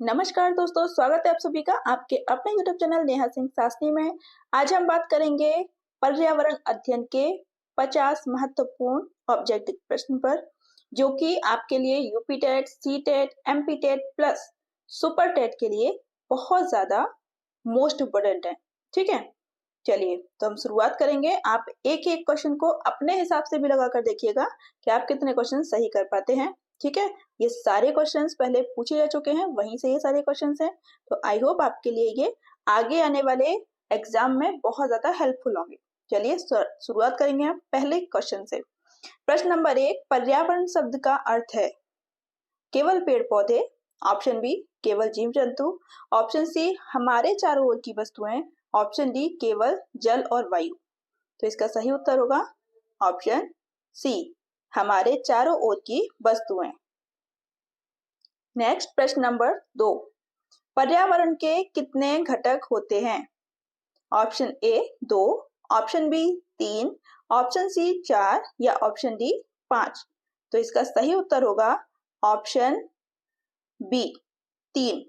नमस्कार दोस्तों, स्वागत है आप सभी का आपके अपने यूट्यूब चैनल नेहा सिंह सासनी में। आज हम बात करेंगे पर्यावरण अध्ययन के 50 महत्वपूर्ण ऑब्जेक्टिव प्रश्न पर, जो कि आपके लिए UP TET, C TET, MP TET plus super TET के लिए बहुत ज्यादा मोस्ट इम्पोर्टेंट है। ठीक है, चलिए तो हम शुरुआत करेंगे। आप एक एक क्वेश्चन को अपने हिसाब से भी लगा कर देखिएगा कि आप कितने क्वेश्चन सही कर पाते हैं। ठीक है, ये सारे क्वेश्चंस पहले पूछे जा चुके हैं, वहीं से ये सारे क्वेश्चंस हैं, तो आई होप आपके लिए ये आगे आने वाले एग्जाम में बहुत ज्यादा हेल्पफुल होंगे। चलिए शुरुआत करेंगे हम पहले क्वेश्चन से। प्रश्न नंबर 1, पर्यावरण शब्द का अर्थ है केवल पेड़ पौधे, ऑप्शन बी केवल जीव जंतु, ऑप्शन सी हमारे चारों ओर की वस्तुएं, ऑप्शन डी केवल जल और वायु। तो इसका सही उत्तर होगा ऑप्शन सी, हमारे चारों ओर की वस्तुएं। नेक्स्ट प्रश्न नंबर 2, पर्यावरण के कितने घटक होते हैं? Option A 2, option B 3, option C 4 या ऑप्शन डी 5। तो इसका सही उत्तर होगा ऑप्शन बी 3,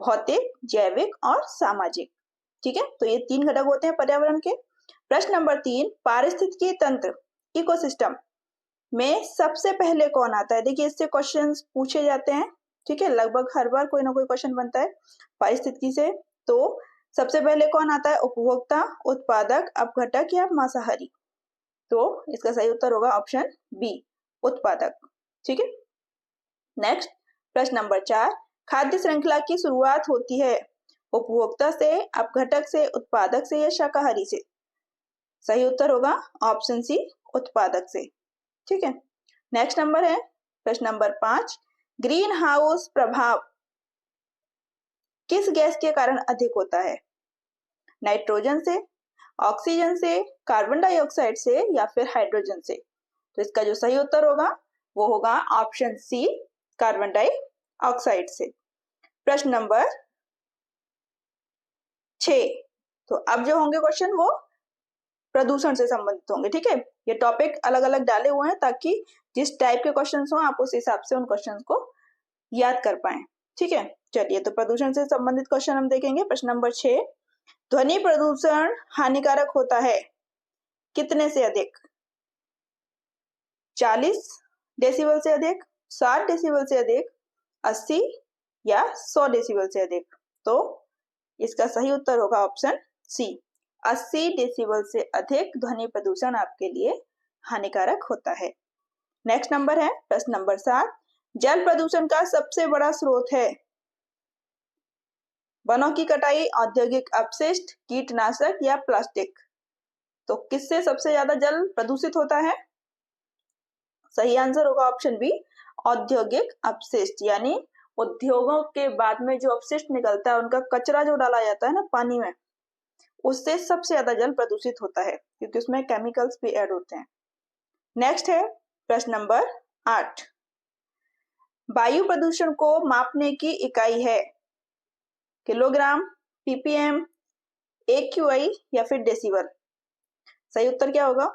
भौतिक, जैविक और सामाजिक। ठीक है, तो ये 3 घटक होते हैं पर्यावरण के। प्रश्न नंबर 3, पारिस्थितिकी तंत्र इकोसिस्टम में सबसे पहले कौन आता है? देखिए, इससे क्वेश्चंस पूछे जाते हैं। ठीक है, लगभग हर बार कोई ना कोई क्वेश्चन बनता है पारिस्थितिकी से। तो सबसे पहले कौन आता है? उपभोक्ता, उत्पादक, अपघटक या मांसाहारी? तो इसका सही उत्तर होगा ऑप्शन बी, उत्पादक। ठीक है, नेक्स्ट प्रश्न नंबर 4, खाद्य श्रृंखला की शुरुआत होती है उपभोक्ता से, अपघटक से, उत्पादक से या शाकाहारी से? सही उत्तर होगा ऑप्शन सी, उत्पादक से। ठीक है, नेक्स्ट नंबर है प्रश्न नंबर 5, ग्रीन हाउस प्रभाव किस गैस के कारण अधिक होता है? नाइट्रोजन से, ऑक्सीजन से, कार्बन डाइऑक्साइड से या फिर हाइड्रोजन से? तो इसका जो सही उत्तर होगा वो होगा ऑप्शन सी, कार्बन डाइऑक्साइड से। प्रश्न नंबर 6, तो अब जो होंगे क्वेश्चन वो प्रदूषण से संबंधित होंगे। ठीक है, ये टॉपिक अलग अलग डाले हुए हैं ताकि जिस टाइप के क्वेश्चंस हो आप उस हिसाब से उन क्वेश्चंस को याद कर पाए। ठीक है, चलिए तो प्रदूषण से संबंधित क्वेश्चन हम देखेंगे। प्रश्न नंबर 6, ध्वनि प्रदूषण हानिकारक होता है कितने से अधिक? 40 डेसिबल से अधिक, 60 डेसिबल से अधिक, 80 या 100 डेसिबल से अधिक? तो इसका सही उत्तर होगा ऑप्शन सी, 80 डेसिबल से अधिक ध्वनि प्रदूषण आपके लिए हानिकारक होता है। नेक्स्ट नंबर है प्रश्न नंबर 7, जल प्रदूषण का सबसे बड़ा स्रोत है वनों की कटाई, औद्योगिक अपशिष्ट, कीटनाशक या प्लास्टिक? तो किससे सबसे ज्यादा जल प्रदूषित होता है? सही आंसर होगा ऑप्शन बी, औद्योगिक अपशिष्ट, यानी उद्योगों के बाद में जो अपशिष्ट निकलता है, उनका कचरा जो डाला जाता है ना पानी में, उससे सबसे ज्यादा जल प्रदूषित होता है क्योंकि उसमें केमिकल्स भी ऐड होते हैं। नेक्स्ट है प्रश्न नंबर 8, वायु प्रदूषण को मापने की इकाई है किलोग्राम, पीपीएम, एक्यूआई या फिर डेसिबल? सही उत्तर क्या होगा?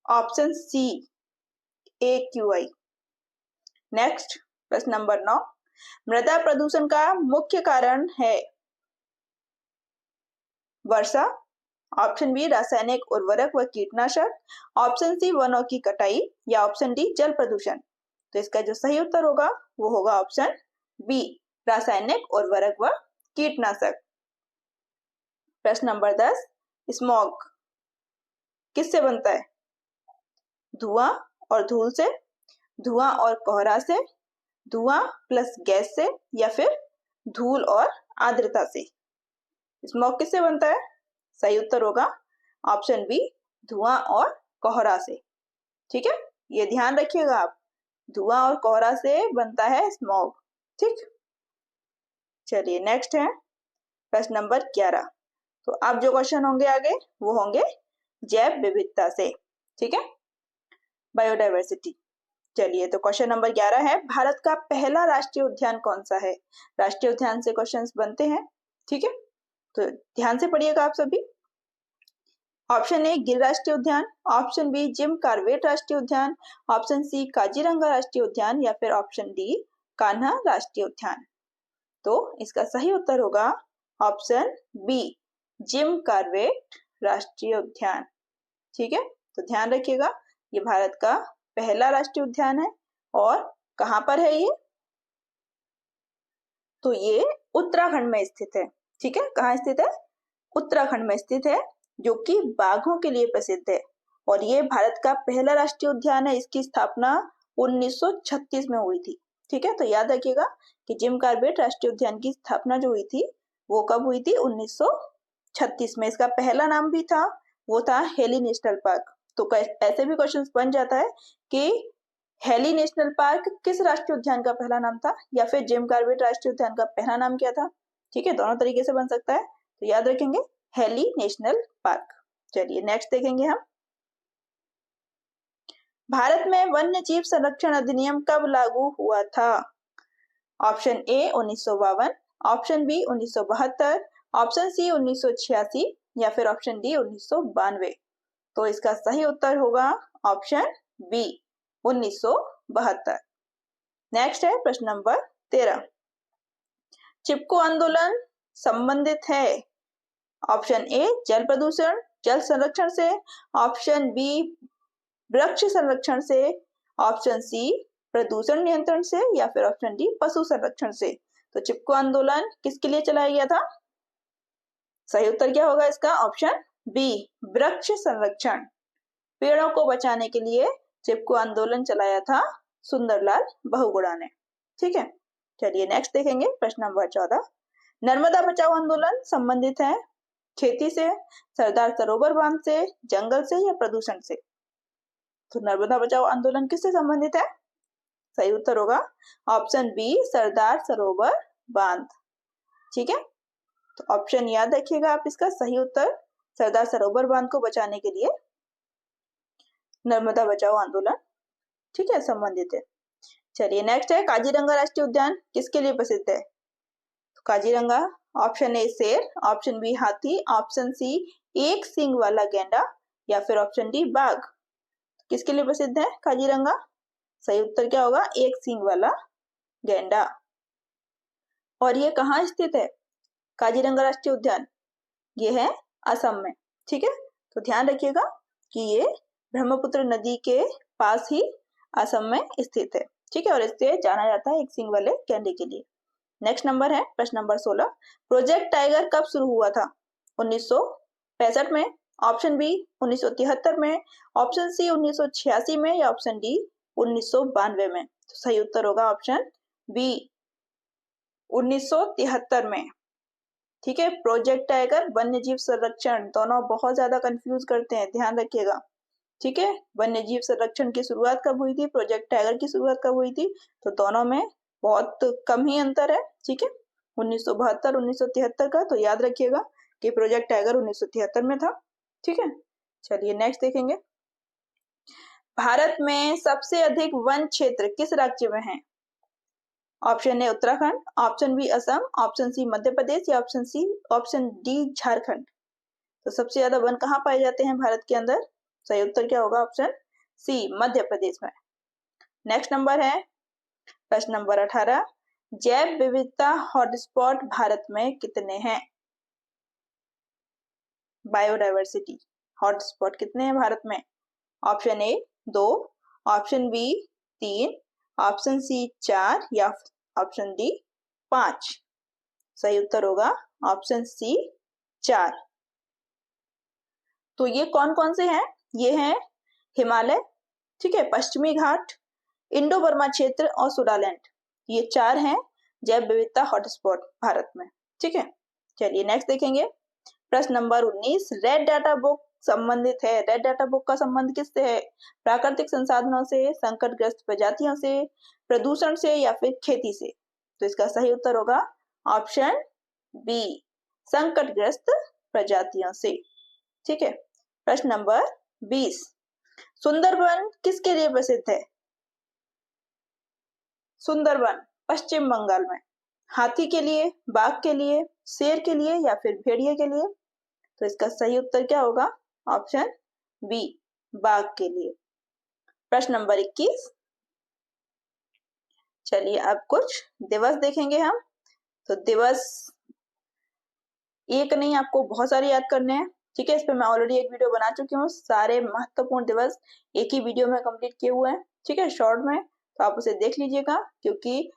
Option C, AQI. नेक्स्ट प्रश्न नंबर 9, मृदा प्रदूषण का मुख्य कारण है वर्षा, ऑप्शन बी रासायनिक उर्वरक व कीटनाशक, ऑप्शन सी वनों की कटाई या ऑप्शन डी जल प्रदूषण? तो इसका जो सही उत्तर होगा वो होगा ऑप्शन बी, रासायनिक उर्वरक व कीटनाशक। प्रश्न नंबर 10, स्मॉग किससे बनता है? धुआं और धूल से, धुआं और कोहरा से, धुआं प्लस गैस से या फिर धूल और आर्द्रता से? स्मॉग किससे बनता है? सही उत्तर होगा ऑप्शन बी, धुआं और कोहरा से। ठीक है, ये ध्यान रखिएगा आप, धुआं और कोहरा से बनता है स्मॉग। ठीक, चलिए नेक्स्ट है प्रश्न नंबर 11, तो अब जो क्वेश्चन होंगे आगे वो होंगे जैव विविधता से। ठीक है, बायोडाइवर्सिटी। चलिए तो क्वेश्चन नंबर 11 है, भारत का पहला राष्ट्रीय उद्यान कौन सा है? राष्ट्रीय उद्यान से क्वेश्चंस बनते हैं। ठीक है, तो ध्यान से पढ़िएगा आप सभी। ऑप्शन ए गिर राष्ट्रीय उद्यान, ऑप्शन बी जिम कॉर्बेट राष्ट्रीय उद्यान, ऑप्शन सी काजीरंगा राष्ट्रीय उद्यान या फिर ऑप्शन डी कान्हा राष्ट्रीय उद्यान। तो इसका सही उत्तर होगा ऑप्शन बी, जिम कॉर्बेट राष्ट्रीय उद्यान। ठीक है, तो ध्यान रखिएगा ये भारत का पहला राष्ट्रीय उद्यान है। और कहाँ पर है ये? तो ये उत्तराखंड में स्थित है। ठीक है, कहाँ स्थित है? उत्तराखंड में स्थित है, जो कि बाघों के लिए प्रसिद्ध है। और ये भारत का पहला राष्ट्रीय उद्यान है। इसकी स्थापना 1936 में हुई थी। ठीक है, तो याद रखिएगा कि जिम कॉर्बेट राष्ट्रीय उद्यान की स्थापना जो हुई थी वो कब हुई थी? 1936 में। इसका पहला नाम भी था, वो था हेली नेशनल पार्क। तो ऐसे भी क्वेश्चन बन जाता है कि हेली नेशनल पार्क किस राष्ट्रीय उद्यान का पहला नाम था, या फिर जिम कॉर्बेट राष्ट्रीय उद्यान का पहला नाम क्या था। ठीक है, दोनों तरीके से बन सकता है, तो याद रखेंगे हेली नेशनल पार्क। चलिए नेक्स्ट देखेंगे हम। भारत में वन्य जीव संरक्षण अधिनियम कब लागू हुआ था? Option A 1952, option B 1972, option C 1986 या फिर ऑप्शन डी 1992। तो इसका सही उत्तर होगा ऑप्शन बी 1972। नेक्स्ट है प्रश्न नंबर 13। चिपको आंदोलन संबंधित है ऑप्शन ए जल प्रदूषण जल संरक्षण से, ऑप्शन बी वृक्ष संरक्षण से, ऑप्शन सी प्रदूषण नियंत्रण से या फिर ऑप्शन डी पशु संरक्षण से। तो चिपको आंदोलन किसके लिए चलाया गया था? सही उत्तर क्या होगा इसका? ऑप्शन बी वृक्ष संरक्षण। पेड़ों को बचाने के लिए चिपको आंदोलन चलाया था सुंदरलाल बहुगुणा ने। ठीक है, चलिए नेक्स्ट देखेंगे प्रश्न नंबर 14। नर्मदा बचाओ आंदोलन संबंधित है खेती से, सरदार सरोवर बांध से, जंगल से या प्रदूषण से। तो नर्मदा बचाओ आंदोलन किससे संबंधित है? सही उत्तर होगा ऑप्शन बी सरदार सरोवर बांध। ठीक है, तो ऑप्शन याद रखिएगा आप इसका। सही उत्तर सरदार सरोवर बांध को बचाने के लिए नर्मदा बचाओ आंदोलन, ठीक है, संबंधित है। चलिए नेक्स्ट है काजीरंगा राष्ट्रीय उद्यान किसके लिए प्रसिद्ध है? तो काजीरंगा ऑप्शन ए शेर, ऑप्शन बी हाथी, ऑप्शन सी एक सींग वाला गैंडा या फिर ऑप्शन डी बाघ। किसके लिए प्रसिद्ध है काजीरंगा? सही उत्तर क्या होगा? एक सींग वाला गैंडा। और ये कहाँ स्थित है काजीरंगा राष्ट्रीय उद्यान? ये है असम में। ठीक है, तो ध्यान रखिएगा कि ये ब्रह्मपुत्र नदी के पास ही असम में स्थित है। ठीक है, और इससे जाना जाता है एक सींग वाले गैंडे के लिए। नेक्स्ट नंबर है प्रश्न नंबर 16। प्रोजेक्ट टाइगर कब शुरू हुआ था? 1965 में, ऑप्शन बी 1973 में, ऑप्शन सी 1986 में या ऑप्शन डी 1992 में। तो सही उत्तर होगा ऑप्शन बी 1973 में। ठीक है, प्रोजेक्ट टाइगर वन्य जीव संरक्षण दोनों बहुत ज्यादा कंफ्यूज करते हैं, ध्यान रखिएगा। ठीक है, वन्य जीव संरक्षण की शुरुआत कब हुई थी, प्रोजेक्ट टाइगर की शुरुआत कब हुई थी? तो दोनों में बहुत कम ही अंतर है। ठीक है, 1972 1973 का। तो याद रखिएगा कि प्रोजेक्ट टाइगर 1973 में था। ठीक है, चलिए नेक्स्ट देखेंगे। भारत में सबसे अधिक वन क्षेत्र किस राज्य में है? Option A Uttarakhand, option B Assam, option C Madhya Pradesh या ऑप्शन डी झारखंड। तो सबसे ज्यादा वन कहाँ पाए जाते हैं भारत के अंदर? सही उत्तर क्या होगा? ऑप्शन सी मध्य प्रदेश में। नेक्स्ट नंबर है प्रश्न नंबर 18। जैव विविधता हॉटस्पॉट भारत में कितने हैं? बायोडायवर्सिटी हॉटस्पॉट कितने हैं भारत में? Option A 2, option B 3, option C 4 या ऑप्शन डी 5। सही उत्तर होगा ऑप्शन सी 4। तो ये कौन कौन से हैं? ये हैं हिमालय, ठीक है, पश्चिमी घाट, इंडो बर्मा क्षेत्र और सुडालैंड। ये 4 हैं जैव विविधता हॉटस्पॉट भारत में। ठीक है, चलिए नेक्स्ट देखेंगे प्रश्न नंबर 19। रेड डाटा बुक संबंधित है। रेड डाटा बुक का संबंध किससे है? प्राकृतिक संसाधनों से, संकटग्रस्त प्रजातियों से, प्रदूषण से या फिर खेती से। तो इसका सही उत्तर होगा ऑप्शन बी संकटग्रस्त प्रजातियों से। ठीक है, प्रश्न नंबर 20। सुंदरबन किसके लिए प्रसिद्ध है? सुंदरबन पश्चिम बंगाल में। हाथी के लिए, बाघ के लिए, शेर के लिए या फिर भेड़िए के लिए। तो इसका सही उत्तर क्या होगा? ऑप्शन बी बाघ के लिए। प्रश्न नंबर 21। चलिए अब कुछ दिवस देखेंगे हम। तो दिवस एक नहीं, आपको बहुत सारे याद करने हैं। ठीक है, इस पे मैं ऑलरेडी एक वीडियो बना चुकी हूँ। सारे महत्वपूर्ण दिवस एक ही वीडियो में कंप्लीट किए हुए हैं। ठीक है, शॉर्ट में, तो आप उसे देख लीजिएगा, क्योंकि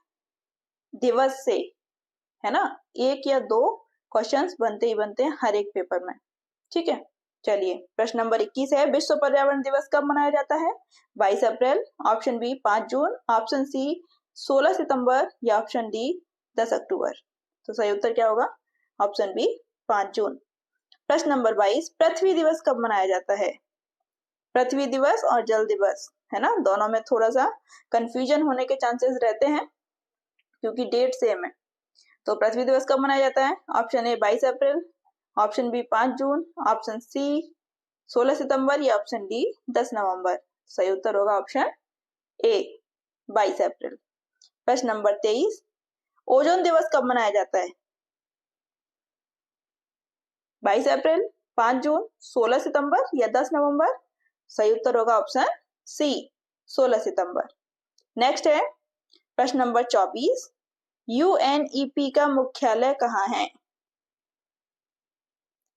दिवस से है ना एक या दो क्वेश्चंस बनते ही बनते हैं हर एक पेपर में। ठीक है, चलिए प्रश्न नंबर 21 है, विश्व पर्यावरण दिवस कब मनाया जाता है? 22 अप्रैल, ऑप्शन बी 5 जून, ऑप्शन सी 16 सितंबर या ऑप्शन डी 10 अक्टूबर। तो सही उत्तर क्या होगा? ऑप्शन बी 5 जून। प्रश्न नंबर 22, पृथ्वी दिवस कब मनाया जाता है? पृथ्वी दिवस और जल दिवस है ना, दोनों में थोड़ा सा कंफ्यूजन होने के चांसेस रहते हैं क्योंकि डेट सेम है। तो पृथ्वी दिवस कब मनाया जाता है? ऑप्शन ए 22 अप्रैल, ऑप्शन बी 5 जून, ऑप्शन सी 16 सितंबर या ऑप्शन डी 10 नवंबर। सही उत्तर होगा ऑप्शन ए 22 अप्रैल। प्रश्न नंबर 23, ओजोन दिवस कब मनाया जाता है? 22 अप्रैल, 5 जून, 16 सितंबर या 10 नवंबर। सही उत्तर होगा ऑप्शन सी 16 सितंबर। नेक्स्ट है प्रश्न नंबर 24, यूएनईपी का मुख्यालय कहाँ है?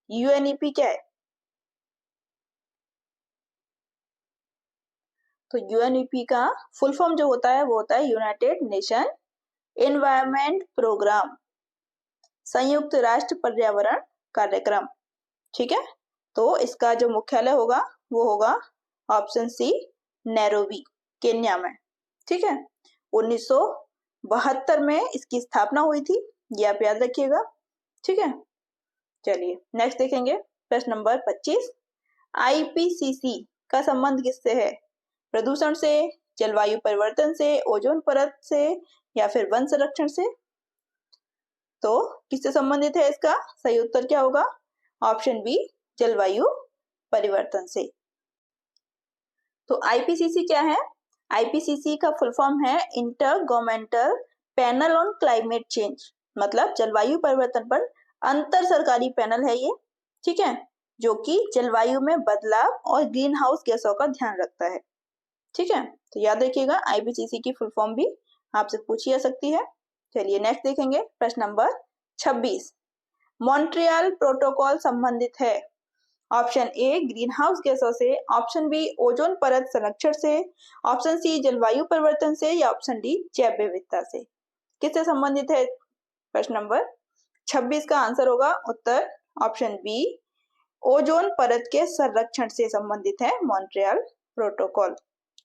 यूएनईपी क्या है? तो यूएनईपी का फुल फॉर्म जो होता है वो होता है यूनाइटेड नेशन एनवायरनमेंट प्रोग्राम, संयुक्त राष्ट्र पर्यावरण कार्यक्रम। ठीक है, तो इसका जो मुख्यालय होगा वो होगा ऑप्शन सी नैरोबी, केन्या में। ठीक है, 1972 में इसकी स्थापना हुई थी, ये आप याद रखिएगा। ठीक है, चलिए नेक्स्ट देखेंगे प्रश्न नंबर 25, आईपीसीसी का संबंध किससे है? प्रदूषण से, जलवायु परिवर्तन से, ओजोन परत से या फिर वन संरक्षण से? तो किससे संबंधित है इसका? सही उत्तर क्या होगा? ऑप्शन बी जलवायु परिवर्तन से। तो आईपीसीसी क्या है? आईपीसीसी का फुल फॉर्म है inter governmental panel on climate change, मतलब जलवायु परिवर्तन पर अंतर सरकारी पैनल है ये। ठीक है, जो कि जलवायु में बदलाव और ग्रीन हाउस गैसों का ध्यान रखता है। ठीक है, तो याद रखिएगा आईपीसीसी की फुल फॉर्म भी आपसे पूछी जा सकती है। चलिए नेक्स्ट देखेंगे प्रश्न नंबर 26, मॉन्ट्रियल प्रोटोकॉल संबंधित है? ऑप्शन ए ग्रीन हाउस गैसों से, ऑप्शन बी ओजोन परत संरक्षण से, ऑप्शन सी जलवायु परिवर्तन से या ऑप्शन डी जैव विविधता से। किससे संबंधित है? प्रश्न नंबर 26 का आंसर होगा उत्तर ऑप्शन बी ओजोन परत के संरक्षण से संबंधित है मॉन्ट्रियल प्रोटोकॉल।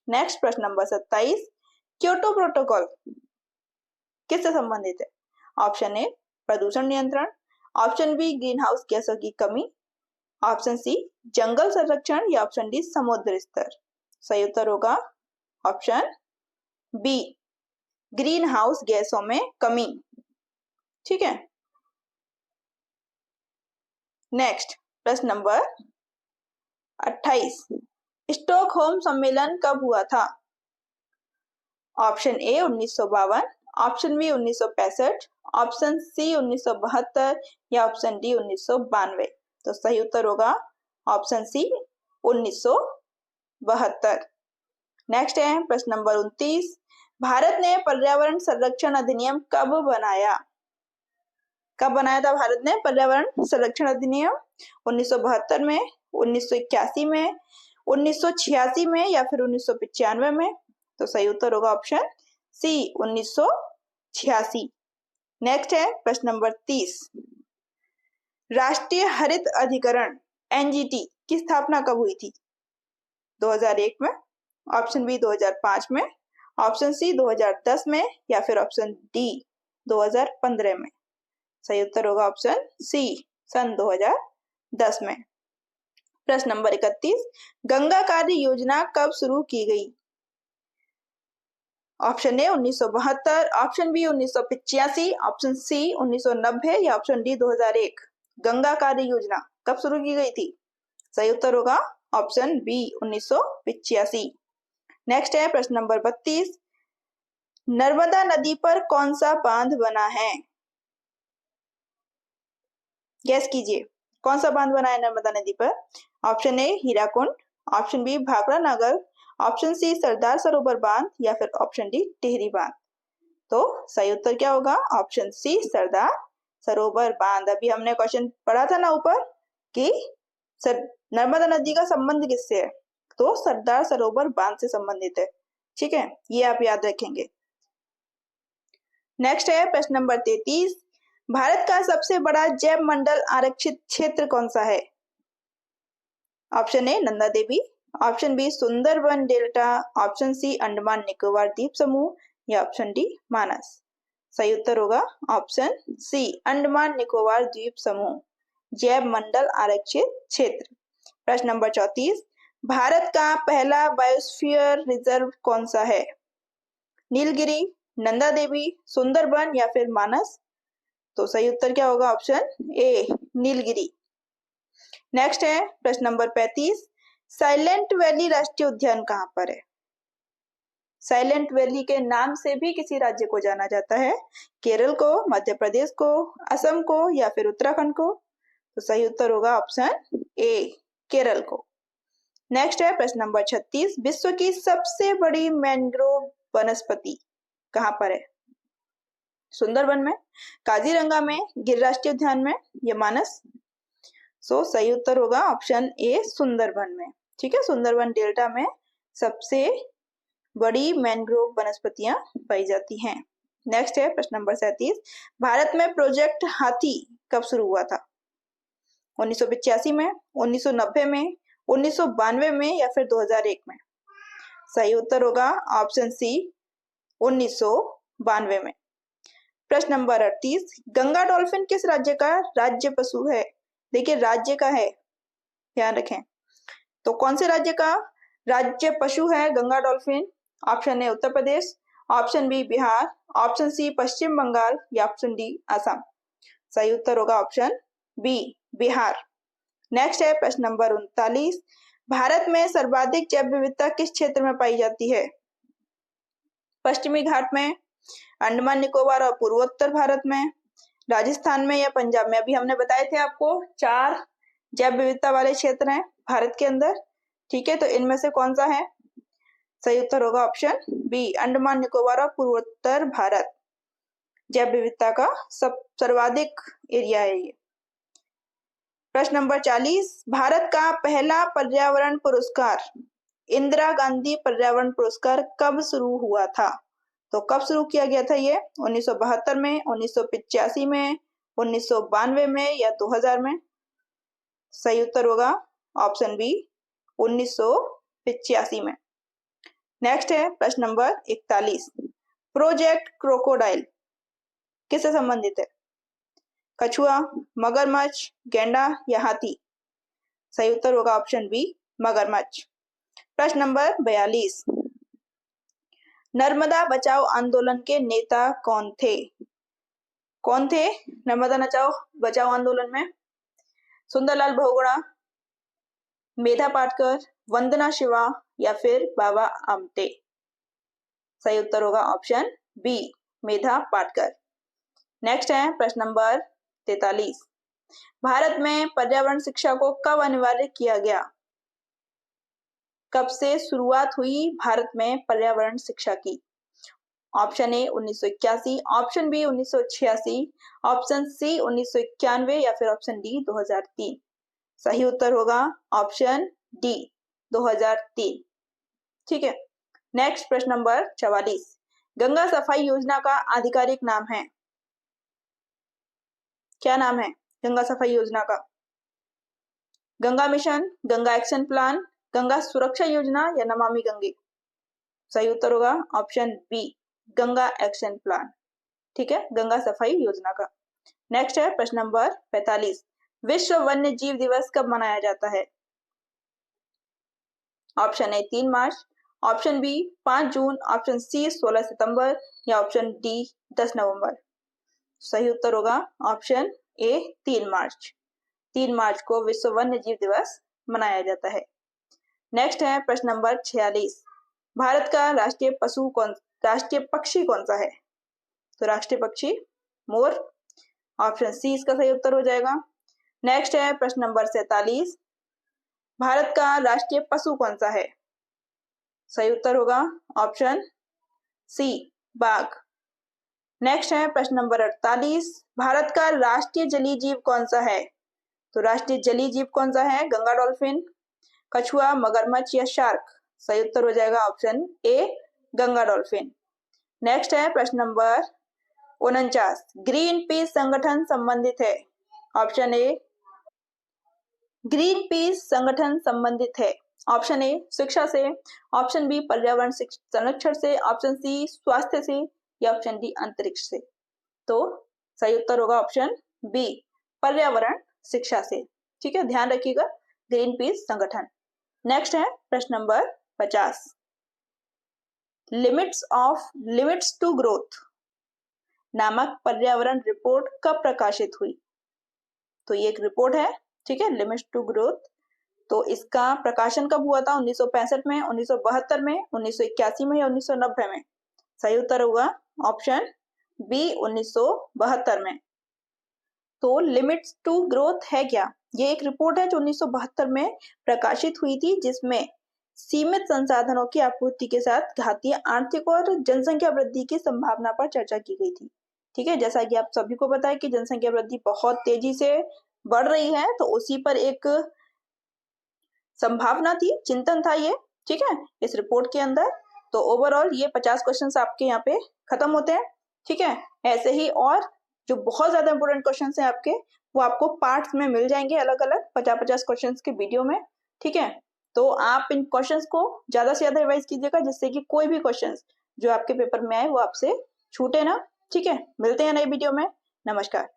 नेक्स्ट प्रश्न नंबर 27, क्योटो प्रोटोकॉल किससे संबंधित है? ऑप्शन ए प्रदूषण नियंत्रण, ऑप्शन बी ग्रीन हाउस गैसों की कमी, ऑप्शन सी जंगल संरक्षण या ऑप्शन डी समुद्र स्तर। सही उत्तर होगा ऑप्शन बी ग्रीन हाउस गैसों में कमी। ठीक है, नेक्स्ट प्रश्न नंबर 28, स्टॉकहोम सम्मेलन कब हुआ था? Option A 1952, option B 1965, option C 1972 या ऑप्शन डी 1992। तो सही उत्तर होगा ऑप्शन सी 1972। नेक्स्ट है प्रश्न नंबर 29, भारत ने पर्यावरण संरक्षण अधिनियम कब बनाया? कब बनाया था भारत ने पर्यावरण संरक्षण अधिनियम? 1972 में, 1981 में, 1986 में या फिर 1995 में? तो सही उत्तर होगा ऑप्शन सी 1986। नेक्स्ट है प्रश्न नंबर 30, राष्ट्रीय हरित अधिकरण एनजीटी की स्थापना कब हुई थी? 2001 में, ऑप्शन बी 2005 में, ऑप्शन सी 2010 में या फिर ऑप्शन डी 2015 में। सही उत्तर होगा ऑप्शन सी सन 2010 में। प्रश्न नंबर 31, गंगा कार्य योजना कब शुरू की गई? Option A 1972, option B 1985, option C 1990 या ऑप्शन डी 2001। गंगा कार्य योजना कब शुरू की गई थी? सही उत्तर होगा ऑप्शन बी 1985। नेक्स्ट है प्रश्न नंबर 32, नर्मदा नदी पर कौन सा बांध बना है? गैस कीजिए, कौन सा बांध बना है नर्मदा नदी पर? Option A Hirakud, option B Bhakra Nangal, option सी सरदार सरोवर बांध या फिर ऑप्शन डी टिहरी बांध। तो सही उत्तर क्या होगा? ऑप्शन सी, सरदार सरोवर बांध। अभी हमने क्वेश्चन पढ़ा था ना ऊपर कि नर्मदा नदी का संबंध किससे है, तो सरदार सरोवर बांध से संबंधित है। ठीक है, ये आप याद रखेंगे। नेक्स्ट है प्रश्न नंबर 33, भारत का सबसे बड़ा जैव मंडल आरक्षित क्षेत्र कौन सा है? Option A Nanda Devi, option B Sundarbans delta, option C Andaman Nicobar द्वीप समूह या ऑप्शन डी मानस। सही उत्तर होगा ऑप्शन सी, अंडमान निकोबार द्वीप समूह जैव मंडल आरक्षित क्षेत्र। प्रश्न नंबर 34, भारत का पहला बायोस्फीयर रिजर्व कौन सा है? नीलगिरी, नंदा देवी, सुंदरबन या फिर मानस। तो सही उत्तर क्या होगा? Option A, Nilgiri. नेक्स्ट है प्रश्न नंबर 35, साइलेंट वैली राष्ट्रीय उद्यान कहां पर है? साइलेंट वैली के नाम से भी किसी राज्य को जाना जाता है, केरल को, मध्य प्रदेश को, असम को या फिर उत्तराखंड को। तो सही उत्तर होगा ऑप्शन ए, केरल को। नेक्स्ट है प्रश्न नंबर 36, विश्व की सबसे बड़ी मैंग्रोव वनस्पति कहां पर है? सुंदरबन में, काजीरंगा में, गिर राष्ट्रीय उद्यान में या मानस। सो सही उत्तर होगा ऑप्शन ए, सुंदरबन में। ठीक है, सुंदरबन डेल्टा में सबसे बड़ी मैंग्रोव वनस्पतियां पाई जाती हैं। नेक्स्ट है प्रश्न नंबर 37, भारत में प्रोजेक्ट हाथी कब शुरू हुआ था? 1985 में, 1990 में, 1992 में या फिर 2001 में। सही उत्तर होगा ऑप्शन सी, 1992 में। प्रश्न नंबर 38, गंगा डॉल्फिन किस राज्य का राज्य पशु है? देखिए राज्य का है, ध्यान रखें। तो कौन से राज्य का राज्य पशु है Ganga dolphin? Option A Uttar Pradesh, option B Bihar, option C Paschim Bengal या ऑप्शन डी असम। सही उत्तर होगा ऑप्शन बी, बिहार। नेक्स्ट है प्रश्न नंबर 39, भारत में सर्वाधिक जैव विविधता किस क्षेत्र में पाई जाती है? पश्चिमी घाट में, अंडमान निकोबार और पूर्वोत्तर भारत में, राजस्थान में या पंजाब में। अभी हमने बताए थे आपको 4 जैव विविधता वाले क्षेत्र हैं भारत के अंदर। ठीक है, तो इनमें से कौन सा है? सही उत्तर होगा ऑप्शन बी, अंडमान निकोबार और पूर्वोत्तर भारत जैव विविधता का सर्वाधिक एरिया है ये। प्रश्न नंबर 40, भारत का पहला पर्यावरण पुरस्कार इंदिरा गांधी पर्यावरण पुरस्कार कब शुरू हुआ था? तो कब शुरू किया गया था ये? 1972 में, 1985 में, 1992 में या 2000 में। सही उत्तर होगा ऑप्शन बी, 1985 में। नेक्स्ट है प्रश्न नंबर 41, प्रोजेक्ट क्रोकोडाइल किससे संबंधित है? कछुआ, मगरमच्छ, गैंडा या हाथी। सही उत्तर होगा ऑप्शन बी, मगरमच्छ। प्रश्न नंबर 42, नर्मदा बचाओ आंदोलन के नेता कौन थे? कौन थे नर्मदा बचाओ आंदोलन में? सुंदरलाल बहुगुणा, मेधा पाटकर, वंदना शिवा या फिर बाबा आमटे। सही उत्तर होगा option B, Medha Patkar. Next है प्रश्न नंबर 43, भारत में पर्यावरण शिक्षा को कब अनिवार्य किया गया? कब से शुरुआत हुई भारत में पर्यावरण शिक्षा की? Option A 1981, option B 1986, option C 1991 या फिर ऑप्शन डी 2003। सही उत्तर होगा ऑप्शन डी, 2003। ठीक है, नेक्स्ट प्रश्न नंबर 44, गंगा सफाई योजना का आधिकारिक नाम है? क्या नाम है गंगा सफाई योजना का? Ganga mission, Ganga action plan, Ganga सुरक्षा योजना या नमामि गंगे। सही उत्तर होगा option B, Ganga action plan. ठीक है, गंगा सफाई योजना का। नेक्स्ट है प्रश्न नंबर 45, विश्व वन्य जीव दिवस कब मनाया जाता है? ऑप्शन ए 3 मार्च, ऑप्शन बी 5 जून, ऑप्शन सी 16 सितंबर या ऑप्शन डी 10 नवंबर। सही उत्तर होगा ऑप्शन ए 3 मार्च। 3 मार्च को विश्व वन्य जीव दिवस मनाया जाता है। नेक्स्ट है प्रश्न नंबर 46, भारत का राष्ट्रीय पक्षी कौन सा है? तो राष्ट्रीय पक्षी मोर, ऑप्शन सी इसका सही उत्तर हो जाएगा। नेक्स्ट है प्रश्न नंबर 47, भारत का राष्ट्रीय पशु कौन सा है? सही उत्तर होगा ऑप्शन सी, बाघ। नेक्स्ट है प्रश्न नंबर 48, भारत का राष्ट्रीय जलीय जीव कौन सा है? तो राष्ट्रीय जलीय जीव कौन सा है? गंगा डॉल्फिन, कछुआ, मगरमच्छ या शार्क? सही उत्तर हो जाएगा option A, Ganga dolphin. Next है प्रश्न नंबर 49, ग्रीन पीस संगठन संबंधित है? ऑप्शन ए, ग्रीन पीस संगठन संबंधित है। ऑप्शन ए शिक्षा से, ऑप्शन बी पर्यावरण संरक्षण से, ऑप्शन सी स्वास्थ्य से या ऑप्शन डी अंतरिक्ष से? तो सही उत्तर होगा ऑप्शन बी, पर्यावरण शिक्षा से। ठीक है, ध्यान रखिएगा, ग्रीन पीस संगठन। नेक्स्ट है प्रश्न नंबर 50, लिमिट्स टू ग्रोथ नामक पर्यावरण रिपोर्ट कब प्रकाशित हुई? तो ये एक रिपोर्ट है, ठीक है, लिमिट्स टू ग्रोथ। तो इसका प्रकाशन कब हुआ था? 1965 में, 1972 में, 1981 में या 1990 में? सही उत्तर होगा ऑप्शन बी, 1972 में। तो लिमिट्स टू ग्रोथ है क्या? ये एक रिपोर्ट है जो 1972 में प्रकाशित हुई थी, जिसमें सीमित संसाधनों की आपूर्ति के साथ घातीय आर्थिक और जनसंख्या वृद्धि की संभावना पर चर्चा की गई थी। ठीक है, जैसा कि आप सभी को पता है कि जनसंख्या वृद्धि बहुत तेजी से बढ़ रही है, तो उसी पर एक संभावना थी, चिंतन था ये, ठीक है, इस रिपोर्ट के अंदर। तो ओवरऑल ये 50 क्वेश्चंस आपके यहाँ पे खत्म होते हैं। ठीक है, ऐसे ही और जो बहुत ज्यादा इंपोर्टेंट क्वेश्चंस हैं आपके, वो आपको पार्ट्स में मिल जाएंगे, अलग अलग 50-50 क्वेश्चंस के वीडियो में। ठीक है, तो आप इन क्वेश्चंस को ज्यादा से ज्यादा रिवाइज कीजिएगा, जिससे कि कोई भी क्वेश्चंस जो आपके पेपर में आए वो आपसे छूटे ना। ठीक है, मिलते हैं नए वीडियो में। नमस्कार।